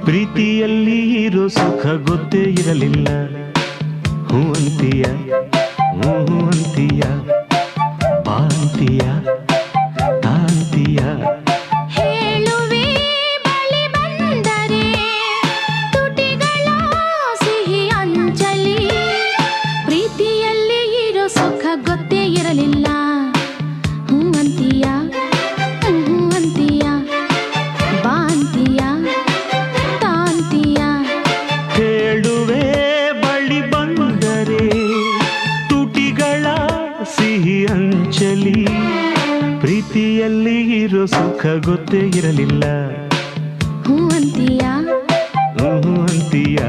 ಪ್ರೀತಿಯಲ್ಲಿ ಇರೋ ಸುಖ ಗೊತ್ತೇ ಇರಲಿಲ್ಲ. ಹೂ ಅಂತೀಯ, ಹೂ ಅಂತೀಯ, ಬಾಂತೀಯ, ತಾಂತೀಯ. ಹೇಳುವೆ ಬಳಿ ಬಂದರೆ ತುಟಿಗಳ ಸಿಹಿ ಅಂಚಲಿ. ಪ್ರೀತಿಯಲ್ಲಿ ಇರೋ ಸುಖ ಗೊತ್ತೇ ಇರಲಿಲ್ಲ. ಹೂ ಅಂತೀಯ, ಹೂ ಅಂತೀಯ, ಬಾಂತೀಯ, ತಾಂತೀಯ. ಹೇಳುವೆ ಬಳಿ ಬಂದರೆ ತುಟಿಗಳ ಸಿಹಿ ಅಂಚಲಿ. ಪ್ರೀತಿಯಲ್ಲಿ ಇರೋ ಸುಖ ಗೊತ್ತೇ ಇರಲಿಲ್ಲ. ಹೂ ಅಂತೀಯ, ಹೂ ಅಂತೀಯ.